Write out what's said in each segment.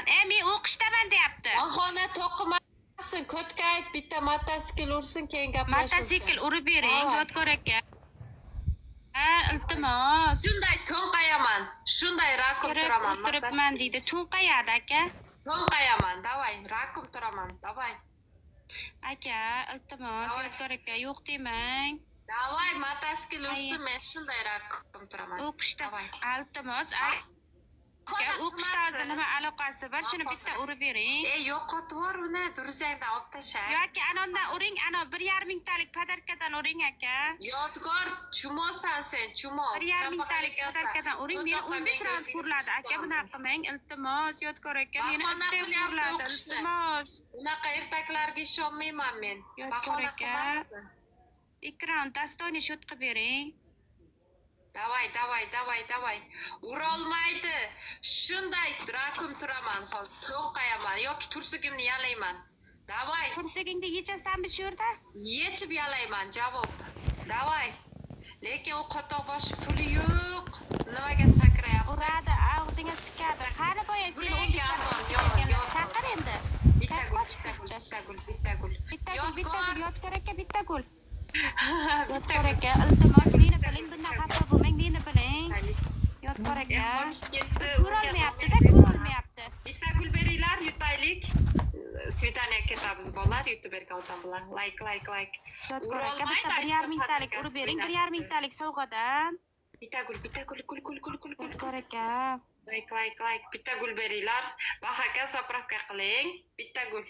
Men o'qishdaman deyapti. Bahona to'qimasin, ko'tga ayt, bitta motosikl ursin, keyin gaplashamiz. Motosikl urib bering, Yodgor aka. Iltimos. Shunday to'nqayaman, shunday rakum turaman. Turibman deydi. To'nqayadi aka. To'nqayaman, davay, rakum turaman, davay. Aka, iltimos, Yodgor aka, yo'q demang. Davay, motosikl ursin, men shunday rakum turaman. O'qishda, iltimos, o'qishda nima aloqasi bor? Shuni bitta urib bering. Yo'qotib bor uni, durzangdan olib tashlay. Yoki anondan uring, 1,5 mingtalik podarkadan uring aka. Yodgor, chumosan sen, chumo. 1,5 mingtalik podarkadan uring. Meni 15 round urladi aka, bunaqa qilmang. Iltimos, Yodgor aka, meni bitta urladi. Iltimos. Bunaqa ertaklarga ishonmayman men. Yodgor aka, ekran dastonli shot qilib bering. Davay. Urolmaydi. Shunday rakum turaman, hozir to'nqayaman yoki tursugimni yalayman. Davay. Tursugingni yechasanmi shu yerda? Yechib yalayman, javob. Davay. Lekin u qotoqbosh puli yo'q. Nimaga sakrayapti? Uradi, og'zingga sikadi. Qani boya seni chaqir endi. Bitta gul. Yodgor aka, bitta gul. Yodgor aka, iltimos, meni biling, bundan xafa bo'lmang, meni biling. Yodgor aka, qochib ketdi. Ko'rolmayapti. Bitta gul beringlar, yutaylik. Svitaniya ketamiz bolalar, yutib bergan odam bilan. Like. Yodgor aka, bitta 1,5 mingtalik urib bering, 1,5 mingtalik sovg'adan. Bitta gul. Yodgor aka. Like. Bitta gul beringlar. Bahaga zapravka qiling. Bitta gul.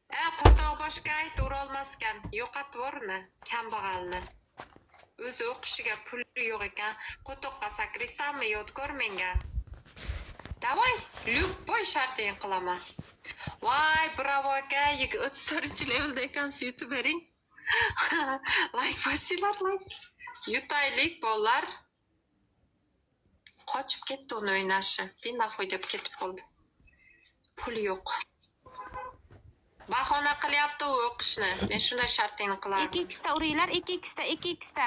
Qotoq boshga ayt, urolmaskan. Yo'qotib uni, kambag'alni. O'zi o'qishiga puli yo'q ekan. Qotoqqa sakraysanmi, Yodgor menga? Davay, любой sharting qilaman. Voy, bravo aka, 34-levelda ekansiz, yutib bering. Like bosinglar, like. Yutaylik bolalar. Qochib ketdi uni o'ynashi. Dinafoy deb ketib qoldi. Puli yo'q. Bahona qilyapti u o'qishni. Men shunday shartingni qilardim. 2xda uringlar, 2xda.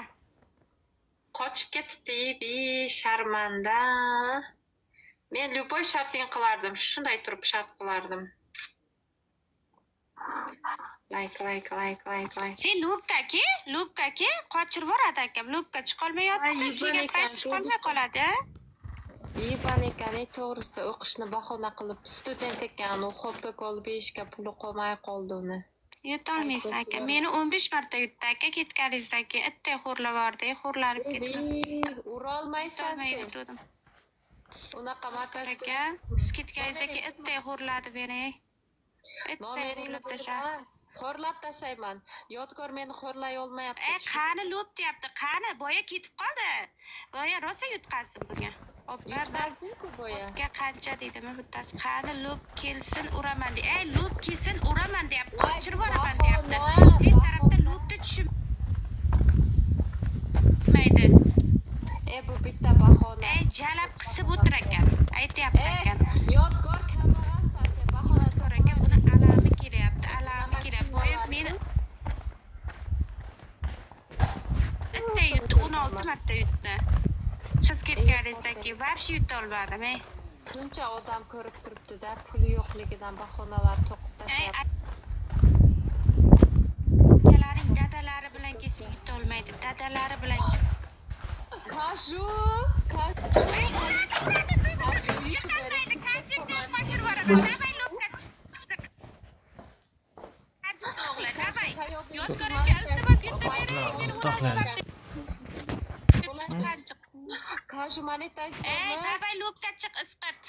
Qochib ketibdi, sharmanda. Men любой shartingni qilardim. Shunday turib shart qilardim. Like. Sen Lubka-ki, qochirib boradi akam. Lubka chiqolmayapti. Chiqolmay qoladi. Yiban ekan, to'g'risi o'qishni bahona qilib, student ekan, u xobdok olib yeyishga puli qolmay qoldi uni. Yutolmaysan aka. Meni 15 marta yutdi aka, ketganingizdan keyin itday xo'rlab bordi, xo'rlanib ketdi. Urolmaysan sen. Unaqa motosikl aka, siz ketganingizdan keyin itday xo'rladi beni. Xo'rlab tashlayman. Yodgor meni xo'rlay olmayapti. Qani Lub deyapti, qani boya ketib qoldi. Boya rosa yutqazsin bunga. Yutqazding-ku boya. Aka qancha deydimi bittasi? Qani Lub kelsin uraman de. Lub kelsin uraman deyapti. Qochirib boraman deyapti. Sen tarafda Lubni tushunmaydi. Bu bitta bahona. Jalab qisib o'tir ekan. Aytayapti ekan. Yodgor kambag'alsan sen, bahona to'g'ri ekan. Buni alami kelayapti. Boya meni itday yutdi, 16 marta yutdi. Siz ketganingizdan keyin vobshe yuta olmadim. Buncha odam ko'rib turibdi-da, puli yo'qligidan bahonalar to'qib tashlab. Akalaring dadalari bilan kelsa yuta olmaydi. Dadalari bilan. Kashu. Yutolmaydi, qanchalik qochirib boraman. Davay Lubka chiq. Qancha o'g'li, davay. Yodgor aka, iltimos yutib bering. Kashu monetize bo'ldi. Davay Lubka chiq, isqirt.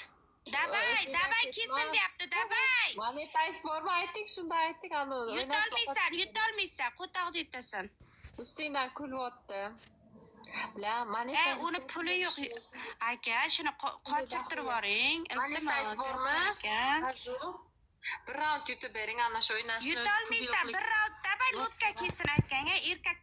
Davay kelsin deyapti, davay. Monetize bormi ayting, shunda ayting anu. Yutolmaysan, qo'toqda yutasan. Ustingdan kulyapti. Bilan monetize. Uni puli yo'q. Aka, shuni qochirtirib boring. Monetize bormi? Kashu. Bir round yutib bering, ana shu o'ynashni. Yutolmaysan, bir round. Davay Lubka kelsin aytgan, erkak